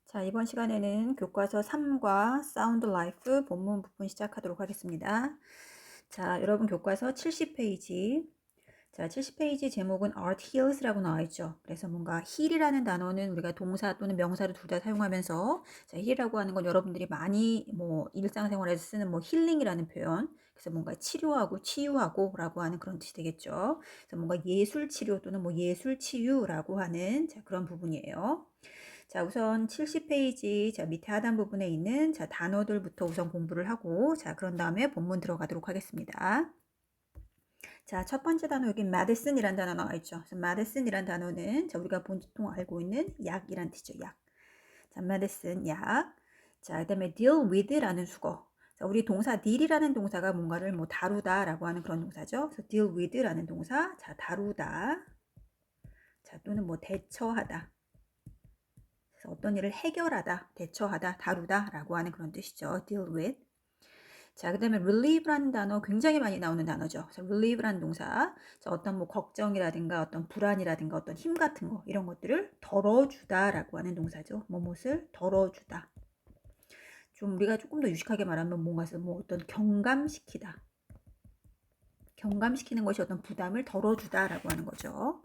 자, 이번 시간에는 교과서 3과 사운드 라이프 본문 부분 시작하도록 하겠습니다. 자, 여러분 교과서 70페이지. 자, 70페이지 제목은 art heals라고 나와 있죠. 그래서 뭔가 heal이라는 단어는 우리가 동사 또는 명사를 둘 다 사용하면서 자, heal이라고 하는 건 여러분들이 많이 뭐 일상생활에서 쓰는 뭐 힐링이라는 표현. 그래서 뭔가 치료하고 치유하고라고 하는 그런 뜻이 되겠죠. 그래서 뭔가 예술 치료 또는 뭐 예술 치유라고 하는 자, 그런 부분이에요. 자, 우선 70페이지 자, 밑에 하단 부분에 있는 자, 단어들부터 우선 공부를 하고 자, 그런 다음에 본문 들어가도록 하겠습니다. 자, 첫 번째 단어 여기 medicine이라는 단어 나와 있죠. 그래서 medicine이라는 단어는 자, 우리가 보통 알고 있는 약이란 뜻이죠. 약. 자, medicine 약. 자, 그다음에 deal with라는 수거. 자, 우리 동사 deal이라는 동사가 뭔가를 뭐 다루다라고 하는 그런 동사죠. 그래서 deal with라는 동사. 자, 다루다. 자, 또는 뭐 대처하다. 그래서 어떤 일을 해결하다, 대처하다, 다루다라고 하는 그런 뜻이죠. deal with. 자, 그 다음에 relieve라는 단어 굉장히 많이 나오는 단어죠. 그래서 relieve라는 동사, 자, 어떤 뭐 걱정이라든가 어떤 불안이라든가 어떤 힘 같은 거 이런 것들을 덜어주다라고 하는 동사죠. 뭐뭇을 덜어주다. 좀 우리가 조금 더 유식하게 말하면 뭔가 뭐 어떤 경감시키다. 경감시키는 것이 어떤 부담을 덜어주다라고 하는 거죠.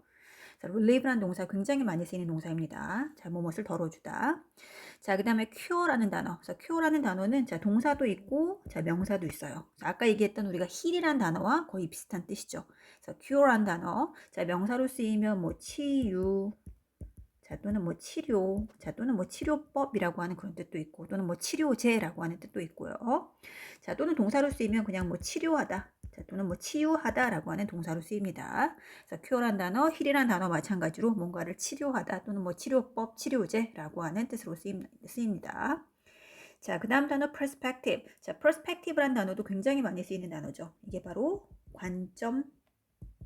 자, relieve라는 동사 굉장히 많이 쓰이는 동사입니다. 자, 뭐뭇을 덜어주다. 자, 그 다음에 cure라는 단어. 그래서 cure라는 단어는 자, 동사도 있고 자, 명사도 있어요. 자, 아까 얘기했던 우리가 heal이라는 단어와 거의 비슷한 뜻이죠. 그래서 cure라는 단어. 자, 명사로 쓰이면 뭐 치유, 자, 또는 뭐 치료, 자, 또는 뭐 치료법이라고 하는 그런 뜻도 있고, 또는 뭐 치료제라고 하는 뜻도 있고요. 자, 또는 동사로 쓰이면 그냥 뭐 치료하다, 자, 또는 뭐 치유하다라고 하는 동사로 쓰입니다. 그래서 cure란 단어, heal이란 단어 마찬가지로 뭔가를 치료하다 또는 뭐 치료법, 치료제라고 하는 뜻으로 쓰입니다. 자, 그 다음 단어 perspective. 자, perspective란 단어도 굉장히 많이 쓰이는 단어죠. 이게 바로 관점,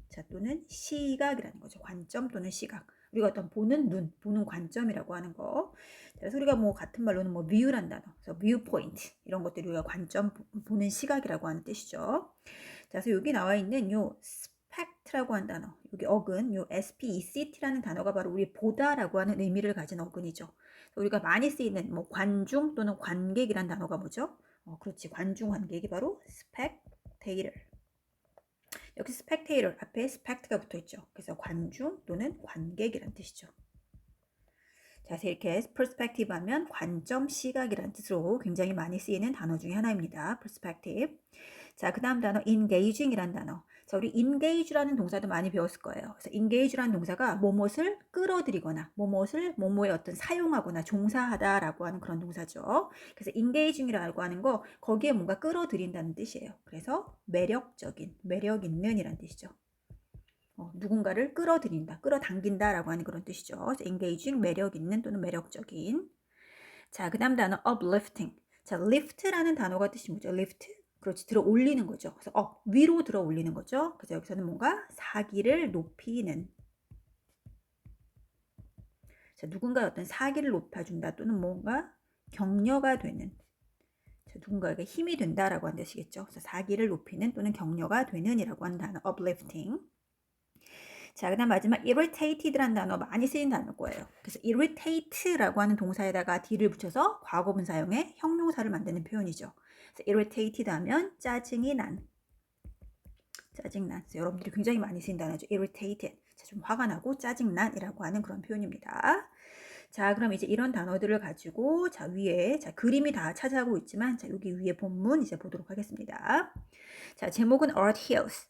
자, 또는 시각이라는 거죠. 관점 또는 시각. 우리가 어떤 보는 눈, 보는 관점이라고 하는 거. 그래서 우리가 뭐 같은 말로는 뭐 view란 단어, 그래서 viewpoint 이런 것들이 우리가 관점, 보는 시각이라고 하는 뜻이죠. 자, 그래서 여기 나와 있는 요 spect라고 하는 단어, 여기 어근, 요 spect라는 단어가 바로 우리 보다라고 하는 의미를 가진 어근이죠. 우리가 많이 쓰이는 뭐 관중 또는 관객이란 단어가 뭐죠? 그렇지, 관중 관객이 바로 spectator. 여기 spectator 앞에 spect가 붙어 있죠. 그래서 관중 또는 관객이란 뜻이죠. 자, 그래서 이렇게 perspective 하면 관점, 시각이라는 뜻으로 굉장히 많이 쓰이는 단어 중에 하나입니다. perspective. 자, 그 다음 단어 engaging이라는 단어. 자, 우리 engage라는 동사도 많이 배웠을 거예요. 그래서 engage라는 동사가 뭐뭇을 끌어들이거나 뭐뭇의 어떤 사용하거나 종사하다라고 하는 그런 동사죠. 그래서 engaging이라고 하는 거 거기에 뭔가 끌어들인다는 뜻이에요. 그래서 매력적인, 매력 있는이란 뜻이죠. 누군가를 끌어들인다, 끌어당긴다라고 하는 그런 뜻이죠. 그래서 engaging, 매력 있는 또는 매력적인. 자, 그 다음 단어 uplifting. 자, lift라는 단어가 뜻이 뭐죠? lift? 그렇지, 들어 올리는 거죠. 그래서 위로 들어 올리는 거죠. 그래서 여기서는 뭔가 사기를 높이는. 자, 누군가의 어떤 사기를 높여준다 또는 뭔가 격려가 되는. 자, 누군가에게 힘이 된다라고 하는 뜻이겠죠. 그래서 사기를 높이는 또는 격려가 되는이라고 하는 단어 uplifting. 자, 그 다음 마지막 irritated라는 단어 많이 쓰인 단어일 거예요. 그래서 irritate라고 하는 동사에다가 d를 붙여서 과거분 사용해 형용사를 만드는 표현이죠. 그래서 irritated 하면 짜증이 난. 짜증난. 그래서 여러분들이 굉장히 많이 쓰인 단어죠. irritated. 자, 좀 화가 나고 짜증난이라고 하는 그런 표현입니다. 자, 그럼 이제 이런 단어들을 가지고 자, 위에 자, 그림이 다 차지하고 있지만 자, 여기 위에 본문 이제 보도록 하겠습니다. 자, 제목은 Art Heals.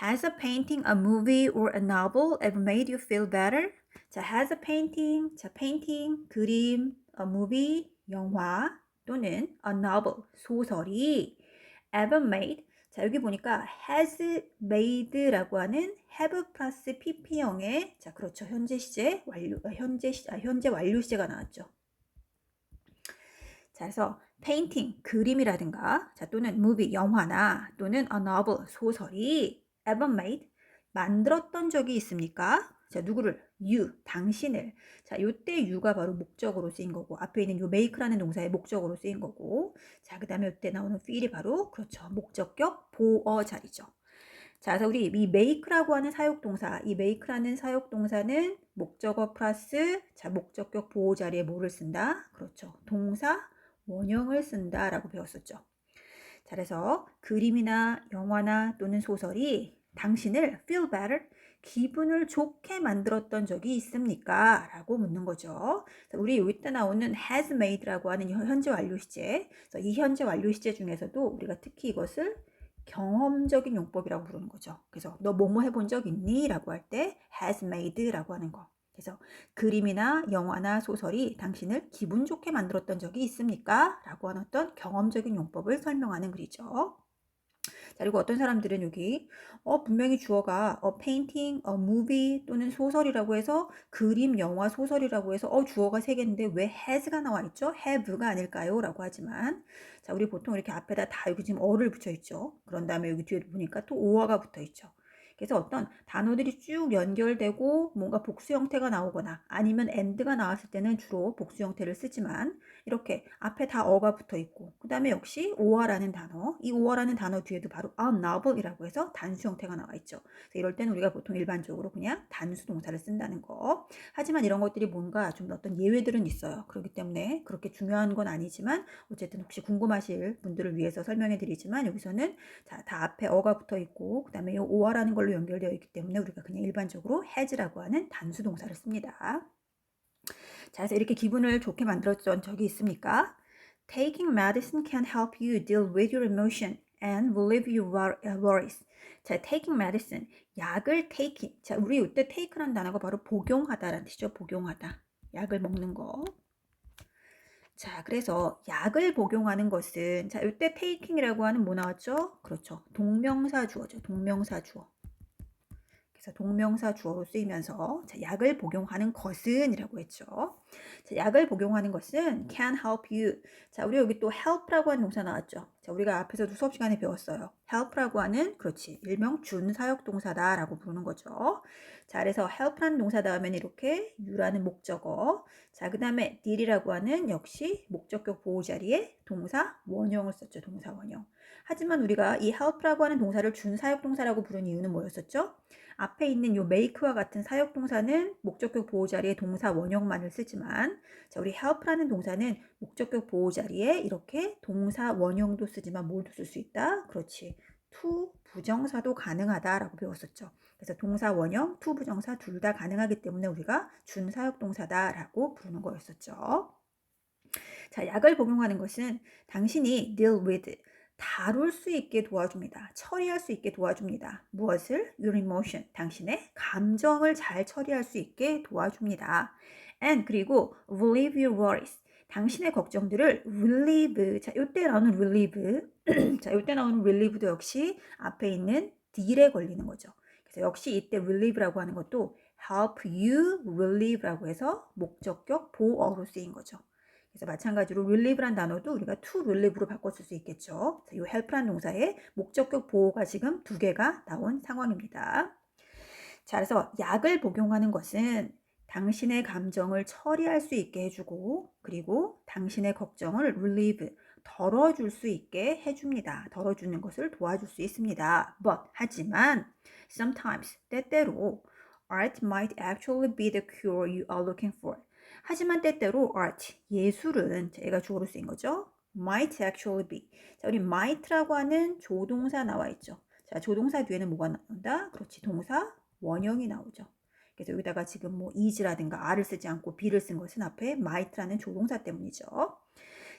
Has a painting, a movie, or a novel ever made you feel better? 자, has a painting, 자, painting, 그림, a movie, 영화, 또는 a novel, 소설이 ever made, 자, 여기 보니까 has made라고 하는 have 플러스 pp형의, 자, 그렇죠. 현재 시제, 현재 완료 시제가 나왔죠. 자, 그래서 painting, 그림이라든가, 자, 또는 movie, 영화나, 또는 a novel, 소설이 ever made, 만들었던 적이 있습니까? 자, 누구를? you, 당신을. 자, 요때 you가 바로 목적으로 쓰인 거고, 앞에 있는 요 make라는 동사의 목적으로 쓰인 거고, 자, 그 다음에 요때 나오는 feel이 바로, 그렇죠. 목적격 보어 자리죠. 자, 그래서 우리 이 make라고 하는 사역동사, 이 make라는 사역동사는 목적어 플러스 자, 목적격 보호 자리에 뭐를 쓴다? 그렇죠. 동사 원형을 쓴다라고 배웠었죠. 자, 그래서 그림이나 영화나 또는 소설이 당신을 feel better, 기분을 좋게 만들었던 적이 있습니까? 라고 묻는 거죠. 우리 여기다 나오는 has made라고 하는 현재 완료 시제, 그래서 이 현재 완료 시제 중에서도 우리가 특히 이것을 경험적인 용법이라고 부르는 거죠. 그래서 너 뭐뭐 해본 적 있니? 라고 할 때 has made라고 하는 거. 그래서 그림이나 영화나 소설이 당신을 기분 좋게 만들었던 적이 있습니까? 라고 하는 어떤 경험적인 용법을 설명하는 글이죠. 자, 그리고 어떤 사람들은 여기 분명히 주어가 painting, movie 또는 소설이라고 해서 그림, 영화, 소설이라고 해서 주어가 세 개인데 왜 has가 나와 있죠? have가 아닐까요? 라고 하지만 자, 우리 보통 이렇게 앞에다 다 여기 지금 어를 붙여 있죠. 그런 다음에 여기 뒤에 보니까 또 오어가 붙어 있죠. 그래서 어떤 단어들이 쭉 연결되고 뭔가 복수 형태가 나오거나 아니면 and가 나왔을 때는 주로 복수 형태를 쓰지만 이렇게 앞에 다 어가 붙어 있고 그 다음에 역시 오어라는 단어, 이 오어라는 단어 뒤에도 바로 a novel이라고 해서 단수 형태가 나와 있죠. 그래서 이럴 때는 우리가 보통 일반적으로 그냥 단수 동사를 쓴다는 거. 하지만 이런 것들이 뭔가 좀 어떤 예외들은 있어요. 그렇기 때문에 그렇게 중요한 건 아니지만 어쨌든 혹시 궁금하실 분들을 위해서 설명해 드리지만 여기서는 자, 다 앞에 어가 붙어 있고 그 다음에 이 오어라는 걸로 연결되어 있기 때문에 우리가 그냥 일반적으로 has라고 하는 단수 동사를 씁니다. 자, 그래서 이렇게 기분을 좋게 만들었던 적이 있습니까? Taking medicine can help you deal with your emotion and relieve your worries. 자, taking medicine, 약을 taking. 자, 우리 이때 take라는 단어가 바로 복용하다라는 뜻이죠. 복용하다. 약을 먹는 거. 자, 그래서 약을 복용하는 것은 자, 이때 taking이라고 하는 뭐 나왔죠? 그렇죠. 동명사 주어죠. 동명사 주어. 그래서 동명사 주어로 쓰이면서 자, 약을 복용하는 것은 이라고 했죠. 자, 약을 복용하는 것은 can help you. 자, 우리 여기 또 help라고 하는 동사 나왔죠. 자, 우리가 앞에서도 수업 시간에 배웠어요. help라고 하는 그렇지 일명 준사역 동사다라고 부르는 거죠. 자, 그래서 help라는 동사 다음에는 이렇게 you라는 목적어. 자, 그 다음에 did이라고 하는 역시 목적격 보호 자리에 동사 원형을 썼죠. 동사 원형. 하지만 우리가 이 help라고 하는 동사를 준사역 동사라고 부른 이유는 뭐였었죠? 앞에 있는 요 make와 같은 사역동사는 목적격 보호 자리에 동사 원형만을 쓰지만 자, 우리 help라는 동사는 목적격 보호 자리에 이렇게 동사 원형도 쓰지만 뭘도 쓸 수 있다? 그렇지. to 부정사도 가능하다라고 배웠었죠. 그래서 동사 원형, to 부정사 둘 다 가능하기 때문에 우리가 준사역동사다라고 부르는 거였었죠. 자, 약을 복용하는 것은 당신이 deal with 다룰 수 있게 도와줍니다. 처리할 수 있게 도와줍니다. 무엇을? Your emotion. 당신의 감정을 잘 처리할 수 있게 도와줍니다. And 그리고 relieve your worries. 당신의 걱정들을 relieve. 자, 이때 나오는 relieve. 자, 이때 나오는 relieve도 역시 앞에 있는 deal에 걸리는 거죠. 그래서 역시 이때 relieve라고 하는 것도 help you relieve라고 해서 목적격 보어로 쓰인 거죠. 그래서 마찬가지로 relieve란 단어도 우리가 to relieve로 바꿔 쓸 수 있겠죠. 이 help란 동사의 목적격 보호가 지금 두 개가 나온 상황입니다. 자, 그래서 약을 복용하는 것은 당신의 감정을 처리할 수 있게 해주고 그리고 당신의 걱정을 relieve, 덜어줄 수 있게 해줍니다. 덜어주는 것을 도와줄 수 있습니다. But, 하지만 sometimes, 때때로 art might actually be the cure you are looking for. 하지만 때때로 art, 예술은 얘가 주어로 쓰인 거죠. might actually be. 자, 우리 might라고 하는 조동사 나와 있죠. 자, 조동사 뒤에는 뭐가 나온다? 그렇지, 동사 원형이 나오죠. 그래서 여기다가 지금 뭐 is라든가 are를 쓰지 않고 be를 쓴 것은 앞에 might라는 조동사 때문이죠.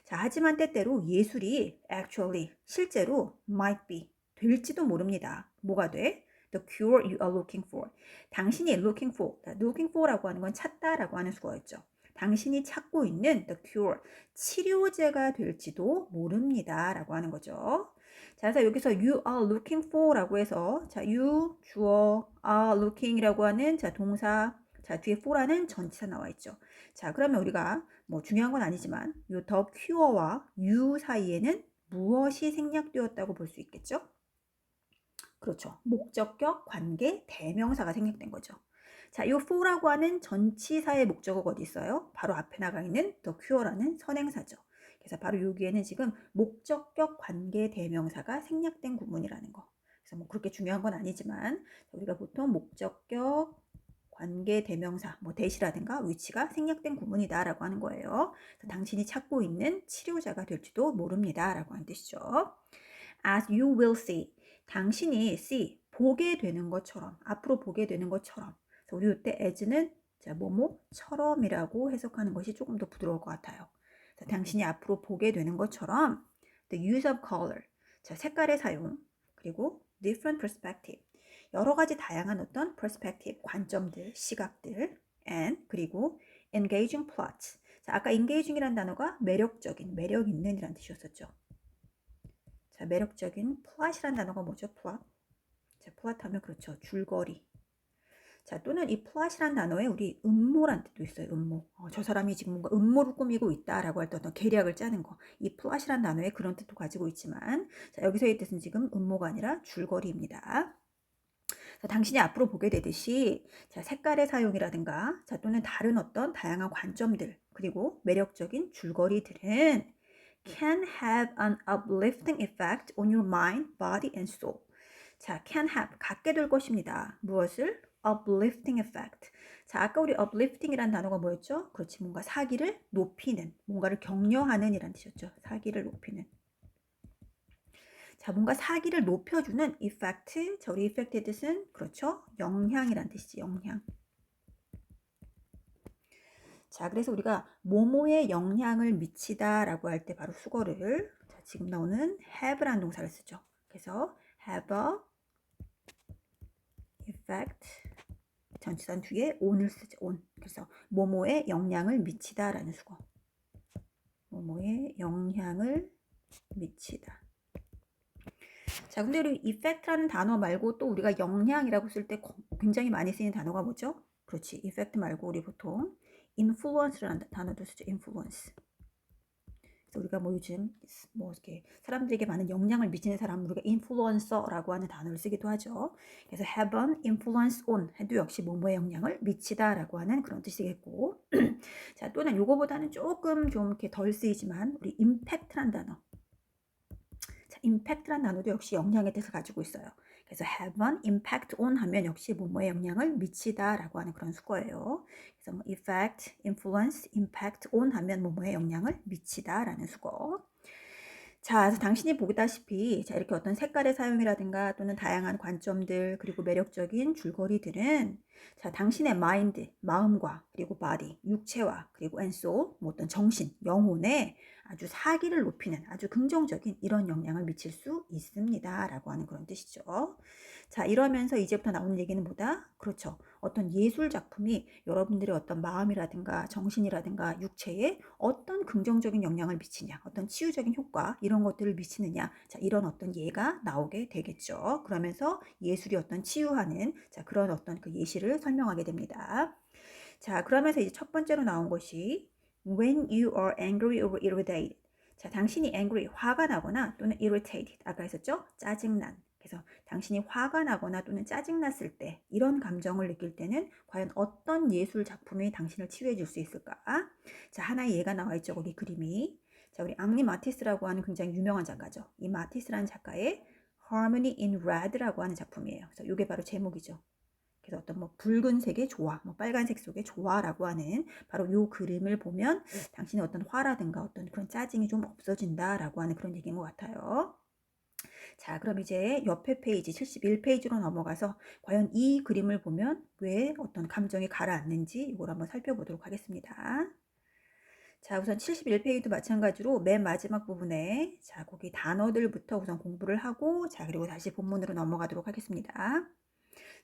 자, 하지만 때때로 예술이 actually, 실제로 might be, 될지도 모릅니다. 뭐가 돼? The cure you are looking for. 당신이 looking for, looking for라고 하는 건 찾다라고 하는 수어였죠. 당신이 찾고 있는 the cure, 치료제가 될지도 모릅니다. 라고 하는 거죠. 자, 그래서 여기서 you are looking for 라고 해서 자, you, 주어, are looking 이라고 하는 자, 동사, 자, 뒤에 for라는 전치사 나와 있죠. 자, 그러면 우리가 뭐 중요한 건 아니지만 요 the cure와 you 사이에는 무엇이 생략되었다고 볼 수 있겠죠? 그렇죠. 목적격, 관계, 대명사가 생략된 거죠. 자, 이 for라고 하는 전치사의 목적어가 어디 있어요? 바로 앞에 나가 있는 the cure라는 선행사죠. 그래서 바로 여기에는 지금 목적격, 관계, 대명사가 생략된 구문이라는 거. 그래서 그래서 뭐 그렇게 중요한 건 아니지만 우리가 보통 목적격, 관계 대명사, 뭐 대시라든가 위치가 생략된 구문이다라고 하는 거예요. 당신이 찾고 있는 치료자가 될지도 모릅니다라고 하는 뜻이죠. As you will see, 당신이 see 보게 되는 것처럼, 앞으로 보게 되는 것처럼. 우리 이때 as는 자 뭐뭐처럼이라고 해석하는 것이 조금 더 부드러울 것 같아요. 당신이 앞으로 보게 되는 것처럼 the use of color, 자 색깔의 사용, 그리고 different perspective, 여러 가지 다양한 어떤 perspective, 관점들, 시각들, and 그리고 engaging plots. 자, 아까 engaging이라는 단어가 매력적인, 매력 있는이라는 뜻이었었죠. 자, 매력적인 plot이라는 단어가 뭐죠? plot. 자, plot 하면 그렇죠. 줄거리. 자, 또는 이 plot이라는 단어에 우리 음모란 뜻도 있어요. 음모. 저 사람이 지금 뭔가 음모를 꾸미고 있다라고 할 때 어떤 계략을 짜는 거. 이 plot이라는 단어에 그런 뜻도 가지고 있지만, 자, 여기서의 뜻은 지금 음모가 아니라 줄거리입니다. 자, 당신이 앞으로 보게 되듯이 자, 색깔의 사용이라든가 자, 또는 다른 어떤 다양한 관점들 그리고 매력적인 줄거리들은 can have an uplifting effect on your mind, body and soul. 자, can have 갖게 될 것입니다. 무엇을? uplifting effect. 자, 아까 우리 uplifting이라는 단어가 뭐였죠? 그렇지, 뭔가 사기를 높이는, 뭔가를 격려하는 이란 뜻이었죠. 사기를 높이는. 자, 뭔가 사기를 높여주는 effect. 자, 우리 effect의 뜻은 그렇죠. 영향이란 뜻이지, 영향. 자, 그래서 우리가 뭐뭐에 영향을 미치다라고 할 때 바로 수거를 자, 지금 나오는 have라는 동사를 쓰죠. 그래서 have a effect 전치사 뒤에 on을 쓰죠. on. 그래서 뭐뭐에 영향을 미치다라는 수거. 뭐뭐에 영향을 미치다. 자, 근데 우리 effect라는 단어 말고 또 우리가 영향이라고 쓸 때 굉장히 많이 쓰이는 단어가 뭐죠? 그렇지. effect 말고 우리 보통 influence라는 단어도 쓰죠. influence. 그래서 우리가 뭐 요즘 뭐 이렇게 사람들에게 많은 영향을 미치는 사람을 우리가 influencer라고 하는 단어를 쓰기도 하죠. 그래서 have an influence on 해도 역시 뭐뭐에 영향을 미치다라고 하는 그런 뜻이겠고. 자, 또는 요거보다는 조금 좀 이렇게 덜 쓰이지만 우리 impact라는 단어. impact라는 단어도 역시 영향의 뜻을 가지고 있어요. 그래서 have an impact on 하면 역시 뭐뭐에 영향을 미치다라고 하는 그런 수거예요. 그래서 뭐 effect, influence, impact on 하면 뭐뭐에 영향을 미치다라는 수거. 자, 그래서 당신이 보다시피 자, 이렇게 어떤 색깔의 사용이라든가 또는 다양한 관점들 그리고 매력적인 줄거리들은 자, 당신의 mind, 마음과 그리고 body, 육체와 그리고 and soul, 뭐 어떤 정신, 영혼에 아주 사기를 높이는 아주 긍정적인 이런 영향을 미칠 수 있습니다. 라고 하는 그런 뜻이죠. 자, 이러면서 이제부터 나오는 얘기는 뭐다? 그렇죠. 어떤 예술 작품이 여러분들의 어떤 마음이라든가 정신이라든가 육체에 어떤 긍정적인 영향을 미치냐, 어떤 치유적인 효과 이런 것들을 미치느냐, 자, 이런 어떤 예가 나오게 되겠죠. 그러면서 예술이 어떤 치유하는 자, 그런 어떤 그 예시를 설명하게 됩니다. 자, 그러면서 이제 첫 번째로 나온 것이 when you are angry or irritated. 자, 당신이 angry, 화가 나거나 또는 irritated, 아까 했었죠? 짜증난. 그래서 당신이 화가 나거나 또는 짜증났을 때 이런 감정을 느낄 때는 과연 어떤 예술 작품이 당신을 치유해 줄 수 있을까? 자, 하나의 예가 나와 있죠. 거기 그림이. 자, 우리 앙리 마티스라고 하는 굉장히 유명한 작가죠. 이 마티스라는 작가의 Harmony in Red라고 하는 작품이에요. 그래서 이게 바로 제목이죠. 그래서 어떤 뭐 붉은색의 조화, 뭐 빨간색 속의 조화라고 하는 바로 요 그림을 보면 당신의 어떤 화라든가 어떤 그런 짜증이 좀 없어진다라고 하는 그런 얘기인 것 같아요. 자, 그럼 이제 옆에 페이지 71페이지로 넘어가서 과연 이 그림을 보면 왜 어떤 감정이 가라앉는지 이걸 한번 살펴보도록 하겠습니다. 자, 우선 71페이지도 마찬가지로 맨 마지막 부분에 자, 거기 단어들부터 우선 공부를 하고 자, 그리고 다시 본문으로 넘어가도록 하겠습니다.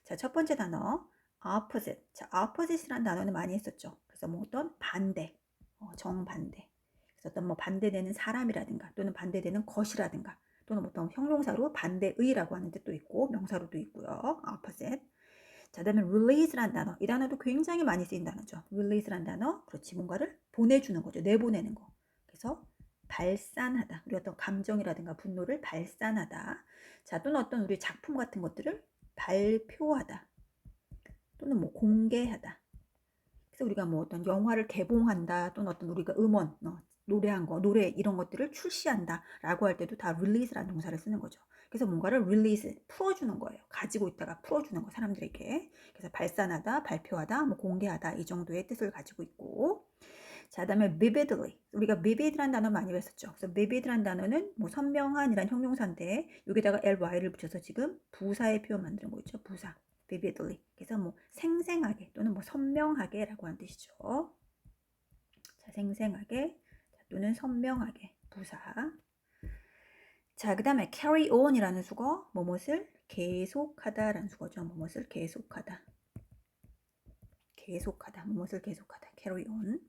자, 첫 번째 단어 opposite. 자, opposite라는 단어는 많이 했었죠. 그래서 뭐 어떤 반대, 정반대. 그래서 어떤 뭐 반대되는 사람이라든가 또는 반대되는 것이라든가 또는 어떤 형용사로 반대의라고 하는 뜻도 있고 명사로도 있고요. opposite. 자, 그다음에 release라는 단어. 이 단어도 굉장히 많이 쓰인 단어죠. release라는 단어. 그렇지, 뭔가를 보내주는 거죠. 내보내는 거. 그래서 발산하다. 우리 어떤 감정이라든가 분노를 발산하다. 자, 또는 어떤 우리 작품 같은 것들을 발표하다. 또는 뭐 공개하다. 그래서 우리가 뭐 어떤 영화를 개봉한다. 또는 어떤 우리가 음원, 노래한 거, 노래 이런 것들을 출시한다 라고 할 때도 다 release라는 동사를 쓰는 거죠. 그래서 뭔가를 release, 풀어주는 거예요. 가지고 있다가 풀어주는 거, 사람들에게. 그래서 발산하다, 발표하다, 뭐 공개하다 이 정도의 뜻을 가지고 있고, 자, 그다음에 vividly. 우리가 vivid란 단어 많이 했었죠. 그래서 vivid란 단어는 뭐 선명한이란 형용사인데 여기다가 ly를 붙여서 지금 부사의 표현 만드는 거 있죠. 부사. vividly. 그래서 뭐 생생하게 또는 뭐 선명하게라고 하는 뜻이죠. 자, 생생하게 또는 선명하게 부사. 자, 그다음에 carry on이라는 수거, 뭐뭇을 계속하다라는 수거죠. 뭐뭇을 계속하다. 계속하다. 뭐뭇을 계속하다. carry on.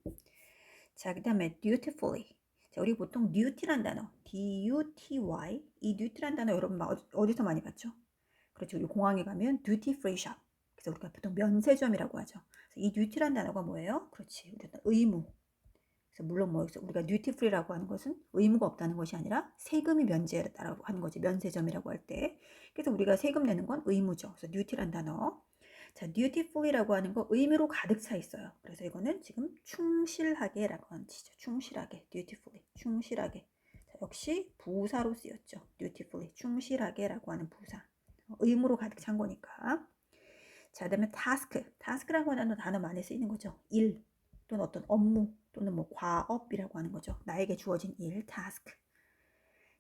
자, 그다음에 dutifully. 자, 우리 보통 duty란 단어, D-U-T-Y. 이 duty란 단어 여러분 어디서 많이 봤죠? 그렇죠. 우리 공항에 가면 duty free shop. 그래서 우리가 보통 면세점이라고 하죠. 그래서 이 duty란 단어가 뭐예요? 그렇지. 우리가 의무. 그래서 물론 뭐 우리가 duty free라고 하는 것은 의무가 없다는 것이 아니라 세금이 면제라고 하는 거지. 면세점이라고 할 때. 그래서 우리가 세금 내는 건 의무죠. 그래서 duty란 단어. 자, dutifully라고 하는 거 의미로 가득 차 있어요. 그래서 이거는 지금 충실하게라고 하는 뜻이죠. 충실하게, dutifully, 충실하게. 자, 역시 부사로 쓰였죠. dutifully, 충실하게라고 하는 부사. 의무로 가득 찬 거니까. 자, 그다음에 task, task라고 하는 단어 많이 쓰이는 거죠. 일 또는 어떤 업무 또는 뭐 과업이라고 하는 거죠. 나에게 주어진 일, task.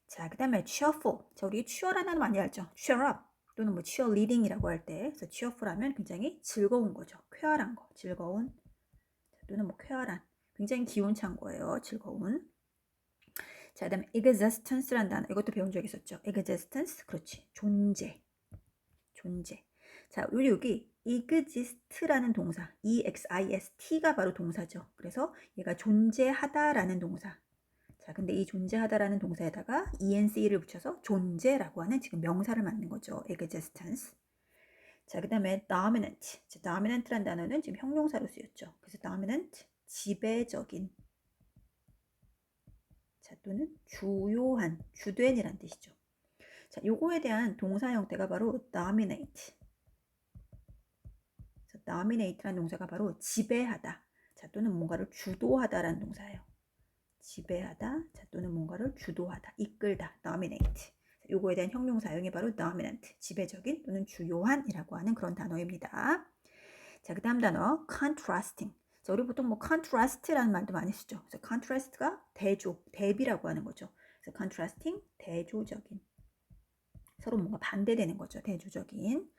자, 그다음에 cheerful. 자, 우리 cheer라는 단어 많이 알죠. cheer up. 또는 뭐 cheerleading이라고 할 때, 그래서 cheerful하면 굉장히 즐거운 거죠. 쾌활한 거, 즐거운 또는 뭐 쾌활한, 굉장히 기운찬 거예요. 즐거운. 자, 그다음에 existence라는 단어, 이것도 배운 적 있었죠. existence, 그렇지, 존재, 존재. 자, 우리 여기 exist라는 동사, exist가 바로 동사죠. 그래서 얘가 존재하다라는 동사. 자, 근데 이 존재하다라는 동사에다가 enC를 붙여서 존재라고 하는 지금 명사를 만든 거죠. existence. 자, 그 다음에 dominant. 자, dominant라는 단어는 지금 형용사로 쓰였죠. 그래서 dominant, 지배적인. 자, 또는 주요한, 주된이란 뜻이죠. 자, 요거에 대한 동사 형태가 바로 dominate. 자, dominate라는 동사가 바로 지배하다. 자, 또는 뭔가를 주도하다라는 동사예요. 지배하다, 자, 또는 뭔가를 주도하다, 이끌다, dominate. 요거에 대한 형용 사용이 바로 dominant, 지배적인 또는 주요한이라고 하는 그런 단어입니다. 자, 그 다음 단어 contrasting. 자, 우리 보통 뭐 contrast라는 말도 많이 쓰죠. 그래서 contrast가 대조, 대비라고 하는 거죠. 그래서 contrasting, 대조적인. 서로 뭔가 반대되는 거죠. 대조적인.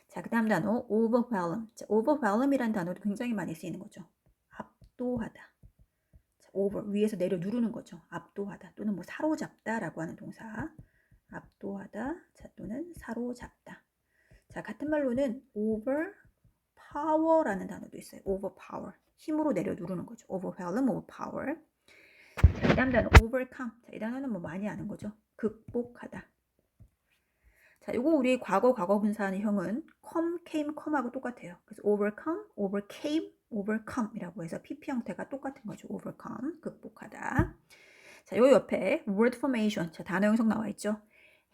자, 그 다음 단어 overwhelm. 자, overwhelm이라는 단어도 굉장히 많이 쓰이는 거죠. 압도하다. over, 위에서 내려 누르는 거죠. 압도하다 또는 뭐 사로잡다라고 하는 동사. 압도하다, 자, 또는 사로잡다. 자, 같은 말로는 overpower라는 단어도 있어요. overpower, 힘으로 내려 누르는 거죠. overwhelm, overpower. 자, 이 다음 단어 overcome. 자, 이 단어는 뭐 많이 아는 거죠. 극복하다. 자, 요거 우리 과거 분사하는 형은 come, came, come하고 똑같아요. 그래서 overcome, overcame, overcome이라고 해서 PP 형태가 똑같은 거죠. overcome, 극복하다. 자, 요 옆에 word formation, 자, 단어 형성 나와 있죠.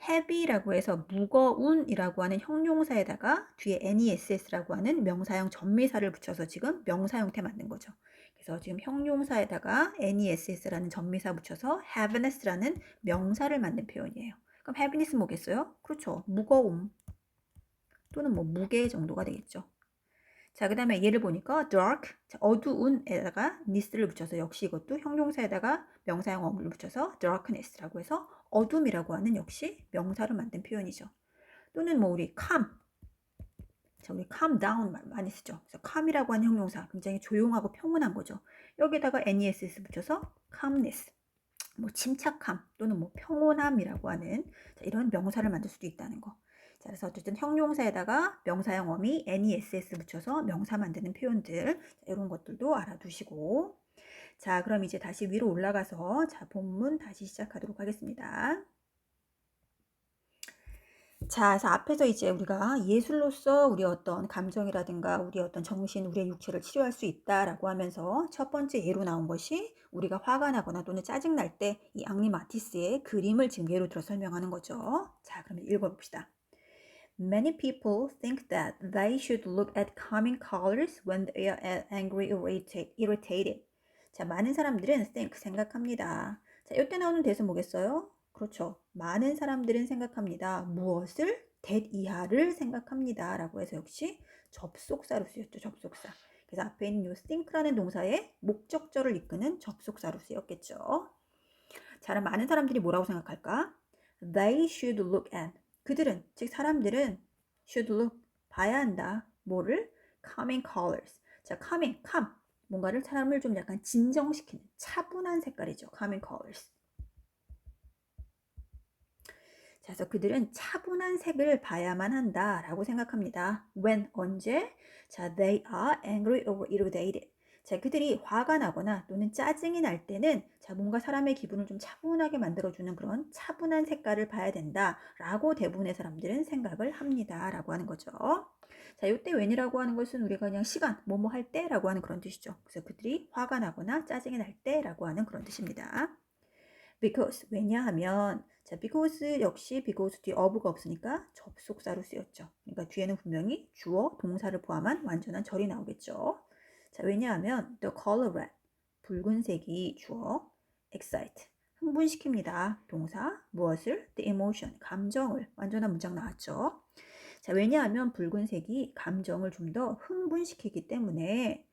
heavy라고 해서 무거운이라고 하는 형용사에다가 뒤에 ness라고 하는 명사형 전미사를 붙여서 지금 명사 형태 만든 거죠. 그래서 지금 형용사에다가 ness라는 전미사 붙여서 heaviness라는 명사를 만든 표현이에요. 그럼 heaviness 뭐겠어요? 그렇죠. 무거움 또는 뭐 무게 정도가 되겠죠. 자, 그 다음에 얘를 보니까 dark, 자, 어두운에다가 ness를 붙여서 역시 이것도 형용사에다가 명사형 어물을 붙여서 darkness라고 해서 어둠이라고 하는 역시 명사로 만든 표현이죠. 또는 뭐 우리 calm, 자, 우리 calm down 말 많이 쓰죠. 그래서 calm이라고 하는 형용사 굉장히 조용하고 평온한 거죠. 여기다가 ness 붙여서 calmness, 뭐 침착함 또는 뭐 평온함이라고 하는 이런 명사를 만들 수도 있다는 거. 자, 그래서 어쨌든 형용사에다가 명사형 어미 ness 붙여서 명사 만드는 표현들, 자, 이런 것들도 알아두시고. 자, 그럼 이제 다시 위로 올라가서 자, 본문 다시 시작하도록 하겠습니다. 자, 그래서 앞에서 이제 우리가 예술로서 우리 어떤 감정이라든가 우리 어떤 정신, 우리의 육체를 치료할 수 있다라고 하면서 첫 번째 예로 나온 것이 우리가 화가 나거나 또는 짜증 날 때 이 앙리 마티스의 그림을 지금 예로 들어 설명하는 거죠. 자, 그러면 읽어봅시다. Many people think that they should look at calming colors when they are angry or irritated. 자, 많은 사람들은 think, 생각합니다. 자, 이때 나오는 대은 뭐겠어요? 그렇죠. 많은 사람들은 생각합니다. 무엇을? that 이하를 생각합니다. 라고 해서 역시 접속사로 쓰였죠. 접속사. 그래서 앞에 있는 이 think라는 동사의 목적절을 이끄는 접속사로 쓰였겠죠. 자, 그럼 많은 사람들이 뭐라고 생각할까? They should look at. 그들은, 즉 사람들은 should look, 봐야 한다. 뭐를? Calming colors. 자, calming, calm. 뭔가를 사람을 좀 약간 진정시키는 차분한 색깔이죠. calming colors. 자, 그래서 그들은 차분한 색을 봐야만 한다라고 생각합니다. When, 언제? 자, they are angry or irritated. 자, 그들이 화가 나거나 또는 짜증이 날 때는 자, 뭔가 사람의 기분을 좀 차분하게 만들어주는 그런 차분한 색깔을 봐야 된다라고 대부분의 사람들은 생각을 합니다라고 하는 거죠. 자, 이때 when이라고 하는 것은 우리가 그냥 시간, 뭐뭐 할 때라고 하는 그런 뜻이죠. 그래서 그들이 화가 나거나 짜증이 날 때라고 하는 그런 뜻입니다. because, 왜냐하면 자, because 역시 because 뒤에 of가 없으니까 접속사로 쓰였죠. 그러니까 뒤에는 분명히 주어, 동사를 포함한 완전한 절이 나오겠죠. 자, 왜냐하면 the color red, 붉은색이 주어, excite, 흥분시킵니다. 동사, 무엇을? the emotion, 감정을. 완전한 문장 나왔죠. 자, 왜냐하면 붉은색이 감정을 좀 더 흥분시키기 때문에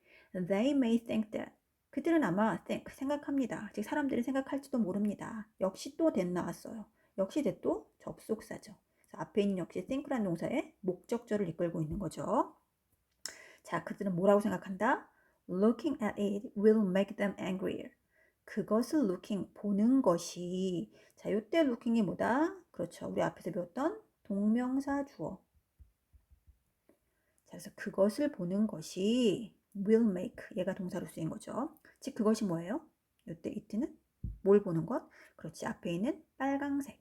they may think that, 그들은 아마 think, 생각합니다. 즉 사람들은 생각할지도 모릅니다. 역시 또 that 나왔어요. 역시 that 또 접속사죠. 앞에 있는 역시 think라는 동사의 목적절을 이끌고 있는 거죠. 자, 그들은 뭐라고 생각한다? Looking at it will make them angrier. 그것을 looking, 보는 것이, 자, 요때 looking이 뭐다? 그렇죠. 우리 앞에서 배웠던 동명사 주어. 자, 그래서 그것을 보는 것이 will make, 얘가 동사로 쓰인 거죠. 즉 그것이 뭐예요? 이때 it는 뭘 보는 것? 그렇지, 앞에 있는 빨강색.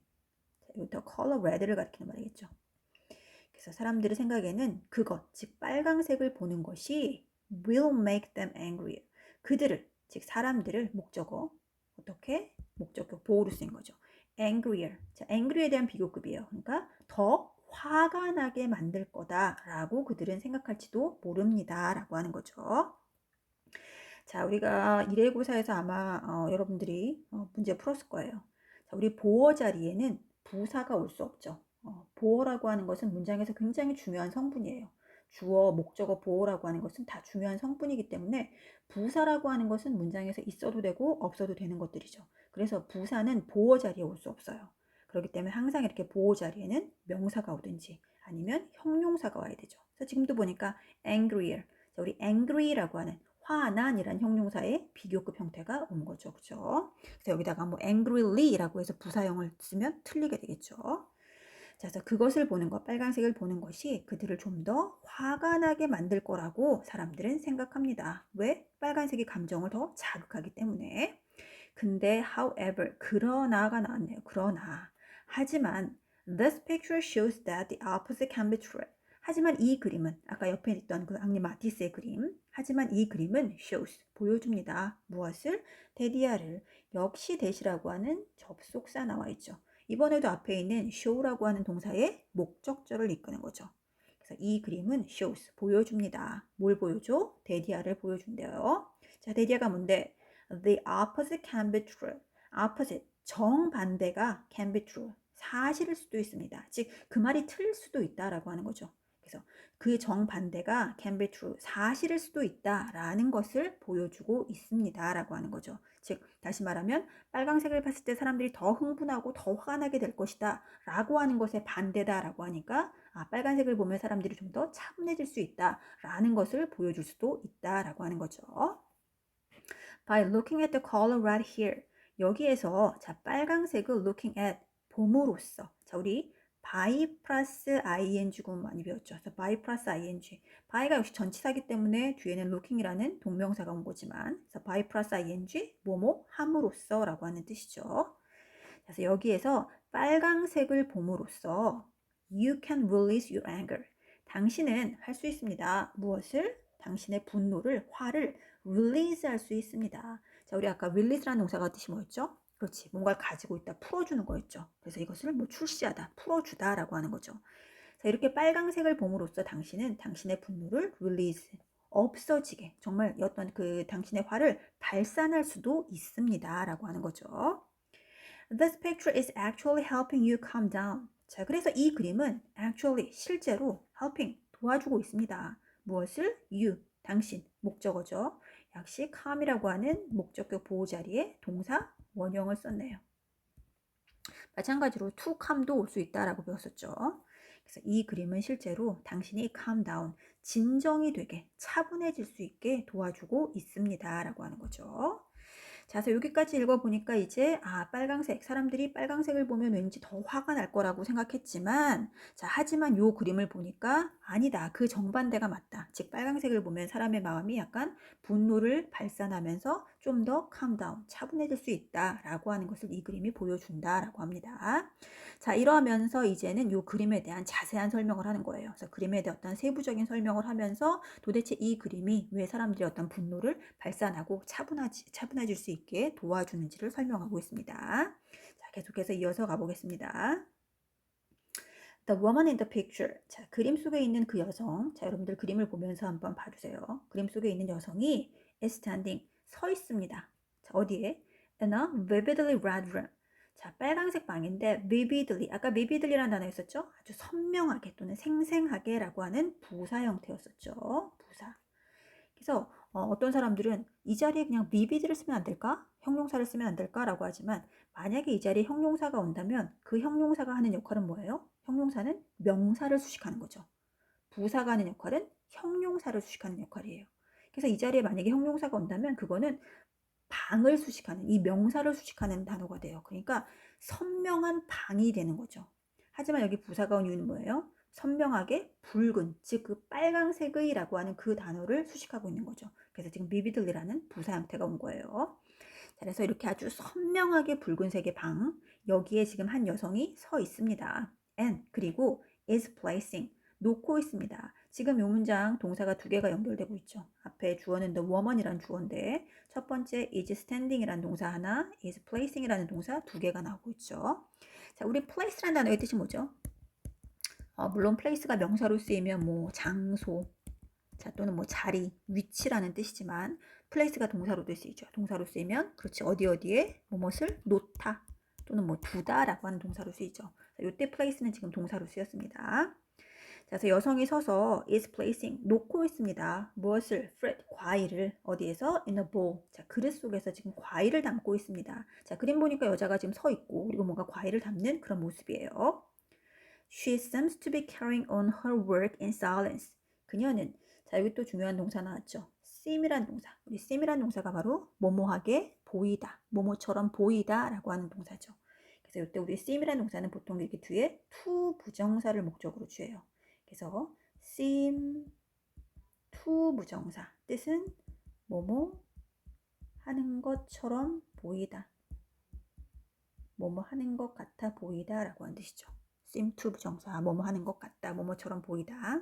이부터 color red를 가리키는 말이겠죠. 그래서 사람들의 생각에는 그것, 즉 빨강색을 보는 것이 will make them angry. 그들을, 즉 사람들을 목적어, 어떻게? 목적어 보호로 쓰인 거죠. angrier. 자, angry에 대한 비교급이에요. 그러니까 더 화가 나게 만들 거다라고 그들은 생각할지도 모릅니다라고 하는 거죠. 자, 우리가 일회고사에서 아마 여러분들이 문제 풀었을 거예요. 자, 우리 보어 자리에는 부사가 올 수 없죠. 보어라고 하는 것은 문장에서 굉장히 중요한 성분이에요. 주어, 목적어, 보어라고 하는 것은 다 중요한 성분이기 때문에 부사라고 하는 것은 문장에서 있어도 되고 없어도 되는 것들이죠. 그래서 부사는 보어 자리에 올 수 없어요. 그렇기 때문에 항상 이렇게 보어 자리에는 명사가 오든지 아니면 형용사가 와야 되죠. 그래서 지금도 보니까 angrier. 자, 우리 angry라고 하는 화난이란 형용사의 비교급 형태가 온 거죠. 그죠? 그래서 여기다가 뭐 angryly라고 해서 부사형을 쓰면 틀리게 되겠죠. 자, 그래서 그것을 보는 것, 빨간색을 보는 것이 그들을 좀 더 화가 나게 만들 거라고 사람들은 생각합니다. 왜? 빨간색이 감정을 더 자극하기 때문에. 근데 however, 그러나가 나왔네요. 그러나. 하지만 this picture shows that the opposite can be true. 하지만 이 그림은 아까 옆에 있던 그 앙리 마티스의 그림, 하지만 이 그림은 shows, 보여줍니다. 무엇을? 데디아를. 역시 대시라고 하는 접속사 나와 있죠. 이번에도 앞에 있는 show라고 하는 동사의 목적절을 이끄는 거죠. 그래서 이 그림은 shows, 보여줍니다. 뭘 보여줘? 데디아를 보여준대요. 자, 데디아가 뭔데? The opposite can be true. opposite, 정반대가 can be true. 사실일 수도 있습니다. 즉, 그 말이 틀릴 수도 있다라고 하는 거죠. 그래서 그 정반대가 can be true, 사실일 수도 있다라는 것을 보여주고 있습니다라고 하는 거죠. 즉, 다시 말하면 빨강색을 봤을 때 사람들이 더 흥분하고 더 화가 나게 될 것이다 라고 하는 것의 반대다라고 하니까 빨간색을 보면 사람들이 좀 더 차분해질 수 있다라는 것을 보여줄 수도 있다라고 하는 거죠. By looking at the color right here. 여기에서 자, 빨강색을 looking at, 봄으로써. 자, 우리 by 플러스 ing 구문 많이 배웠죠. 그래서 by 플러스 ing. by가 역시 전치사기 때문에 뒤에는 looking이라는 동명사가 온 거지만, 그래서 by 플러스 ing, 뭐뭐 함으로써 라고 하는 뜻이죠. 그래서 여기에서 빨강색을 봄으로써 you can release your anger. 당신은 할 수 있습니다. 무엇을? 당신의 분노를, 화를 release 할 수 있습니다. 자, 우리 아까 release라는 동사가 뜻이 뭐였죠? 그렇지, 뭔가를 가지고 있다, 풀어주는 거였죠. 그래서 이것을 뭐 출시하다, 풀어주다 라고 하는 거죠. 자, 이렇게 빨강색을 봄으로써 당신은 당신의 분노를 release, 없어지게 정말 어떤 그 당신의 화를 발산할 수도 있습니다 라고 하는 거죠. This picture is actually helping you calm down. 자, 그래서 이 그림은 actually 실제로 helping 도와주고 있습니다. 무엇을? you 당신 목적어죠. 역시 calm이라고 하는 목적격 보호 자리에 동사 원형을 썼네요. 마찬가지로 to calm도 올 수 있다라고 배웠었죠. 그래서 이 그림은 실제로 당신이 calm down, 진정이 되게 차분해질 수 있게 도와주고 있습니다 라고 하는 거죠. 자, 그래서 여기까지 읽어보니까 이제 빨강색, 사람들이 빨강색을 보면 왠지 더 화가 날 거라고 생각했지만 자, 하지만 요 그림을 보니까 아니다. 그 정반대가 맞다. 즉 빨강색을 보면 사람의 마음이 약간 분노를 발산하면서 좀 더 calm 차분해질 수 있다라고 하는 것을 이 그림이 보여준다라고 합니다. 자, 이러면서 이제는 요 그림에 대한 자세한 설명을 하는 거예요. 그래서 그림에 대한 어떤 세부적인 설명을 하면서 도대체 이 그림이 왜 사람들이 어떤 분노를 발산하고 차분해질 수 있게 도와주는지를 설명하고 있습니다. 자, 계속해서 이어서 가보겠습니다. The woman in the picture. 자, 그림 속에 있는 그 여성. 자, 여러분들 그림을 보면서 한번 봐주세요. 그림 속에 있는 여성이 is standing. 서 있습니다. 자, 어디에? In a vividly red room. 자, 빨강색 방인데 vividly. 아까 vividly라는 단어 있었죠? 아주 선명하게 또는 생생하게 라고 하는 부사 형태였었죠. 부사. 그래서 어떤 사람들은 이 자리에 그냥 vivid를 쓰면 안 될까? 형용사를 쓰면 안 될까라고 하지만 만약에 이 자리에 형용사가 온다면 그 형용사가 하는 역할은 뭐예요? 형용사는 명사를 수식하는 거죠. 부사가 하는 역할은 형용사를 수식하는 역할이에요. 그래서 이 자리에 만약에 형용사가 온다면 그거는 방을 수식하는, 이 명사를 수식하는 단어가 돼요. 그러니까 선명한 방이 되는 거죠. 하지만 여기 부사가 온 이유는 뭐예요? 선명하게 붉은, 즉 그 빨강색의 라고 하는 그 단어를 수식하고 있는 거죠. 그래서 지금 vividly라는 부사 형태가 온 거예요. 그래서 이렇게 아주 선명하게 붉은색의 방, 여기에 지금 한 여성이 서 있습니다. and 그리고 is placing, 놓고 있습니다. 지금 이 문장 동사가 두 개가 연결되고 있죠. 앞에 주어는 the woman이라는 주어인데 첫 번째 is standing이라는 동사 하나, is placing이라는 동사 두 개가 나오고 있죠. 자, 우리 place라는 단어의 뜻이 뭐죠? 물론 place가 명사로 쓰이면 뭐 장소, 자, 또는 뭐 자리, 위치라는 뜻이지만 place가 동사로도 쓰이죠. 동사로 쓰이면 그렇지 어디에 무엇을 놓다 또는 뭐 두다라고 하는 동사로 쓰이죠. 이때 place는 지금 동사로 쓰였습니다. 자, 그래서 여성이 서서 is placing 놓고 있습니다. 무엇을? fruit 과일을 어디에서? in a bowl. 자, 그릇 속에서 지금 과일을 담고 있습니다. 자, 그림 보니까 여자가 지금 서 있고 그리고 뭔가 과일을 담는 그런 모습이에요. She seems to be carrying on her work in silence. 그녀는 자, 여기 또 중요한 동사 나왔죠. seem이란 동사. 우리 seem이란 동사가 바로 뭐뭐하게 보이다, 뭐뭐처럼 보이다 라고 하는 동사죠. 그래서 이때 우리 seem이란 동사는 보통 이렇게 뒤에 to 부정사를 목적으로 취해요. 그래서 seem to 부정사 뜻은 뭐뭐 하는 것처럼 보이다, 뭐뭐 하는 것 같아 보이다 라고 하는 뜻이죠. seem to 부정사 뭐뭐 하는 것 같다, 뭐뭐처럼 보이다.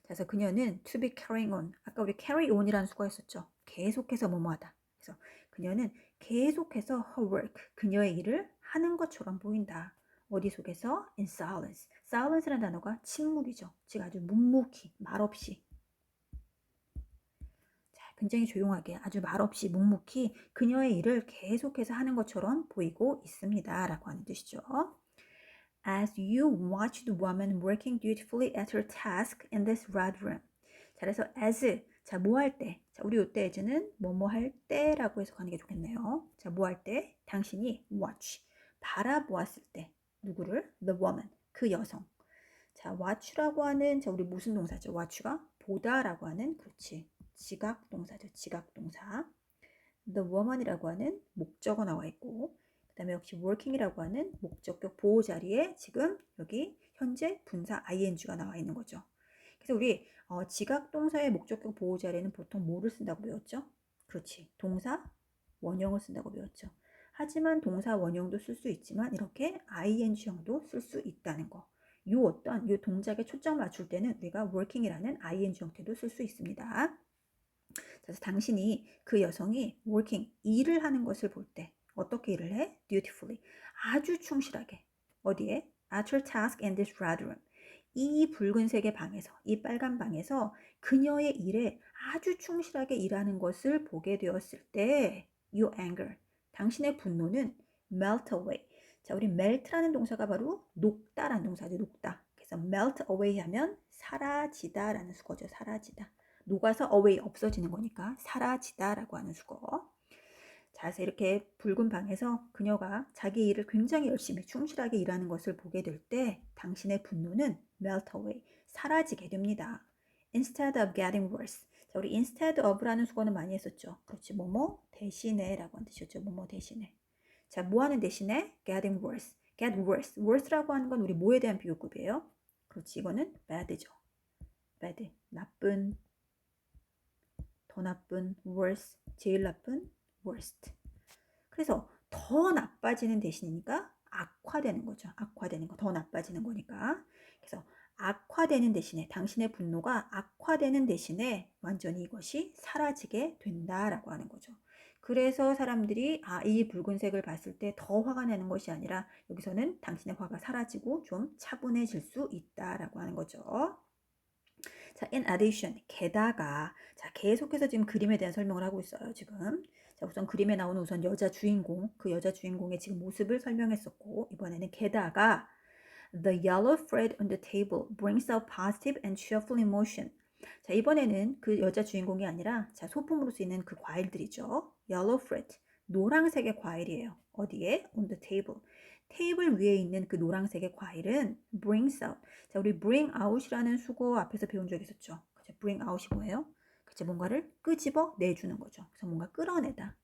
그래서 그녀는 to be carrying on, 아까 우리 carry on이라는 수가 있었죠. 계속해서 뭐뭐하다. 그래서 그녀는 계속해서 her work, 그녀의 일을 하는 것처럼 보인다. 어디 속에서? in silence. silence라는 단어가 침묵이죠. 즉 아주 묵묵히, 말없이. 자, 굉장히 조용하게, 아주 말없이, 묵묵히 그녀의 일을 계속해서 하는 것처럼 보이고 있습니다. 라고 하는 뜻이죠. As you watch the woman working dutifully at her task in this red room. 자, 그래서 as, 자, 뭐 할 때? 자, 우리 요때 as는 뭐뭐 할 때라고 해석하는 게 좋겠네요. 자, 뭐 할 때? 당신이 watch, 바라보았을 때. 누구를? The woman, 그 여성. 자, watch라고 하는, 자, 우리 무슨 동사죠? watch가 보다라고 하는, 그렇지. 지각 동사죠. 지각 동사. The woman이라고 하는 목적어 나와 있고, 그 다음에 역시 working이라고 하는 목적격 보호 자리에 지금 여기 현재 분사 ing가 나와 있는 거죠. 그래서 우리 지각 동사의 목적격 보호 자리에는 보통 뭐를 쓴다고 배웠죠? 그렇지. 동사 원형을 쓴다고 배웠죠. 하지만 동사 원형도 쓸 수 있지만 이렇게 ing형도 쓸 수 있다는 거. 요 동작에 초점 맞출 때는 우리가 working이라는 ing 형태도 쓸 수 있습니다. 그래서 당신이 그 여성이 working, 일을 하는 것을 볼 때 어떻게 일을 해? dutifully, 아주 충실하게. 어디에? at her task in this red room. 이 붉은색의 방에서, 이 빨간 방에서 그녀의 일에 아주 충실하게 일하는 것을 보게 되었을 때 your anger, 당신의 분노는 melt away. 자, 우리 melt라는 동사가 바로 녹다라는 동사죠. 녹다. 그래서 melt away 하면 사라지다라는 수거죠. 사라지다. 녹아서 away 없어지는 거니까 사라지다라고 하는 수거. 자, 그래서 이렇게 붉은 방에서 그녀가 자기 일을 굉장히 열심히 충실하게 일하는 것을 보게 될 때 당신의 분노는 melt away, 사라지게 됩니다. Instead of getting worse. 자, 우리 instead of라는 수거는 많이 했었죠. 그렇지, 뭐뭐 대신에 라고 하는 뜻이었죠. 뭐뭐 대신에. 자, 뭐 하는 대신에? getting worse. get worse. worse라고 하는 건 우리 뭐에 대한 비교급이에요? 그렇지, 이거는 bad죠. bad, 나쁜, 더 나쁜, worse, 제일 나쁜, worst. 그래서 더 나빠지는 대신이니까 악화되는 거죠. 악화되는 거, 더 나빠지는 거니까. 그래서 악화되는 대신에, 당신의 분노가 악화되는 대신에 완전히 이것이 사라지게 된다라고 하는 거죠. 그래서 사람들이 이 붉은색을 봤을 때 더 화가 나는 것이 아니라 여기서는 당신의 화가 사라지고 좀 차분해질 수 있다라고 하는 거죠. 자, in addition, 게다가, 자, 계속해서 지금 그림에 대한 설명을 하고 있어요, 지금. 자, 우선 그림에 나오는 우선 여자 주인공, 그 여자 주인공의 지금 모습을 설명했었고, 이번에는 게다가, the yellow thread on the table brings out positive and cheerful emotion. 자, 이번에는 그 여자 주인공이 아니라, 자, 소품으로 쓰이는 그 과일들이죠. yellow thread, 노란색의 과일이에요. 어디에? on the table. 테이블 위에 있는 그 노란색의 과일은 brings out. 자, 우리 bring out이라는 수거 앞에서 배운 적 있었죠. 그죠? bring out이 뭐예요? 그죠? 뭔가를 끄집어 내주는 거죠. 그래서 뭔가 끌어내다.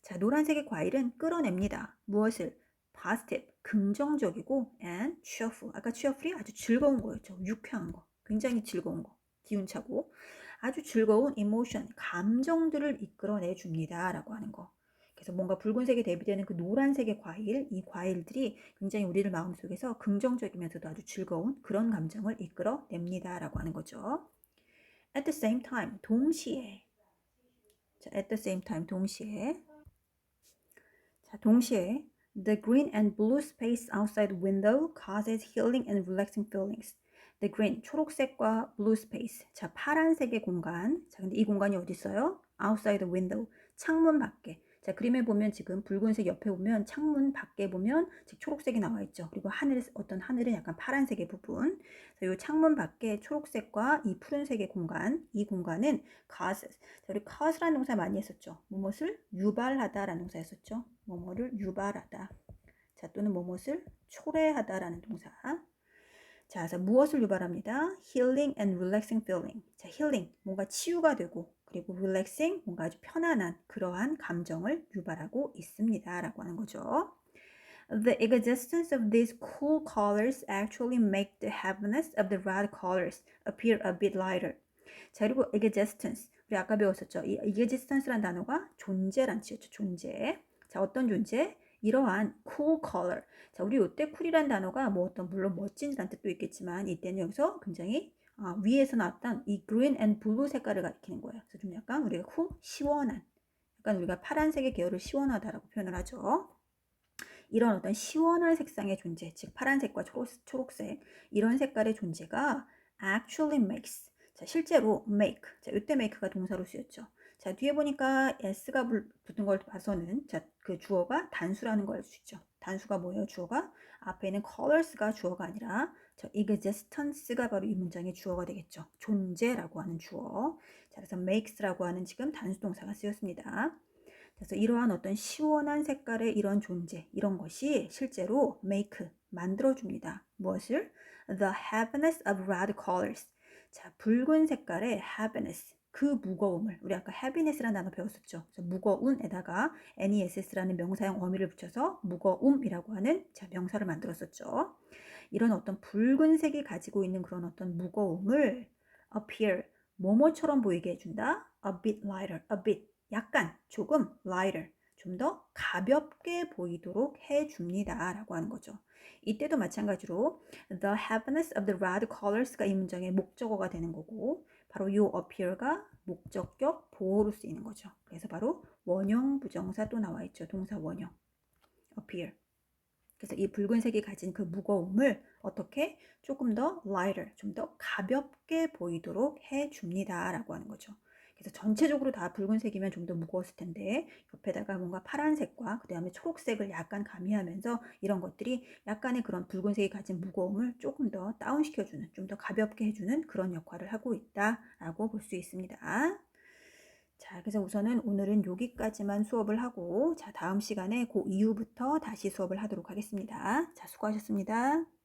자, 노란색의 과일은 끌어냅니다. 무엇을? positive, 긍정적이고 and cheerful. 아까 cheerful이 아주 즐거운 거였죠. 유쾌한 거. 굉장히 즐거운 거. 기운차고 아주 즐거운 emotion, 감정들을 이끌어내 줍니다. 라고 하는 거. 그래서 뭔가 붉은색에 대비되는 그 노란색의 과일, 이 과일들이 굉장히 우리들 마음속에서 긍정적이면서도 아주 즐거운 그런 감정을 이끌어냅니다. 라고 하는 거죠. At the same time, 동시에. 자, at the same time, 동시에. 자, 동시에 the green and blue space outside window causes healing and relaxing feelings. The green, 초록색과 blue space. 자, 파란색의 공간. 자, 근데 이 공간이 어디 있어요? outside the window. 창문 밖에. 자, 그림에 보면 지금 붉은색 옆에 보면 창문 밖에 보면 지금 초록색이 나와 있죠. 그리고 하늘, 어떤 하늘은 약간 파란색의 부분. 이 창문 밖에 초록색과 이 푸른색의 공간, 이 공간은 causes. 자, 우리 cause라는 동사 많이 했었죠. 무엇을 유발하다라는 동사 했었죠. 뭐뭐를 유발하다. 자, 또는 무엇을 초래하다라는 동사. 자, 그래서 무엇을 유발합니다? healing and relaxing feeling. 자, healing, 뭔가 치유가 되고, 그리고 relaxing, 뭔가 아주 편안한 그러한 감정을 유발하고 있습니다. 라고 하는 거죠. The existence of these cool colors actually make the heaviness of the red colors appear a bit lighter. 자, 그리고 existence. 우리 아까 배웠었죠. 이 existence란 단어가 존재란 뜻이었죠. 존재. 자, 어떤 존재? 이러한 cool color. 자, 우리 이때 cool이란 단어가 뭐 어떤 물론 멋진이란 뜻도 있겠지만 이때는 여기서 굉장히 위에서 나왔던 이 green and blue 색깔을 가리키는 거예요. 그래서 좀 약간 우리가 cool, 시원한. 약간 우리가 파란색의 계열을 시원하다라고 표현을 하죠. 이런 어떤 시원한 색상의 존재, 즉 파란색과 초록색 이런 색깔의 존재가 actually makes. 자, 실제로 make. 자, 이때 make가 동사로 쓰였죠. 자, 뒤에 보니까 s가 붙은 걸 봐서는 자, 그 주어가 단수라는 걸 알 수 있죠. 단수가 뭐예요? 주어가 앞에 있는 colors가 주어가 아니라 저 existence가 바로 이 문장의 주어가 되겠죠. 존재라고 하는 주어. 자, 그래서 makes라고 하는 지금 단수 동사가 쓰였습니다. 그래서 이러한 어떤 시원한 색깔의 이런 존재, 이런 것이 실제로 make, 만들어줍니다. 무엇을? The heaviness of red colors. 자, 붉은 색깔의 heaviness, 그 무거움을, 우리 아까 heaviness라는 단어 배웠었죠. 그래서 무거운에다가 ness라는 명사형 어미를 붙여서 무거움이라고 하는 자, 명사를 만들었었죠. 이런 어떤 붉은색이 가지고 있는 그런 어떤 무거움을 appear, 뭐뭐처럼 보이게 해준다. A bit lighter, a bit. 약간, 조금, lighter, 좀 더 가볍게 보이도록 해줍니다. 라고 하는 거죠. 이때도 마찬가지로 the heaviness of the red colors가 이 문장의 목적어가 되는 거고 바로 이 appear가 목적격 보호로 쓰이는 거죠. 그래서 바로 원형 부정사 또 나와 있죠. 동사 원형. appear. 그래서 이 붉은색이 가진 그 무거움을 어떻게 조금 더 lighter, 좀 더 가볍게 보이도록 해줍니다 라고 하는 거죠. 그래서 전체적으로 다 붉은색이면 좀 더 무거웠을 텐데 옆에다가 뭔가 파란색과 그 다음에 초록색을 약간 가미하면서 이런 것들이 약간의 그런 붉은색이 가진 무거움을 조금 더 다운시켜주는, 좀 더 가볍게 해주는 그런 역할을 하고 있다라고 볼 수 있습니다. 자, 그래서 우선은 오늘은 여기까지만 수업을 하고, 자, 다음 시간에 그 이후부터 다시 수업을 하도록 하겠습니다. 자, 수고하셨습니다.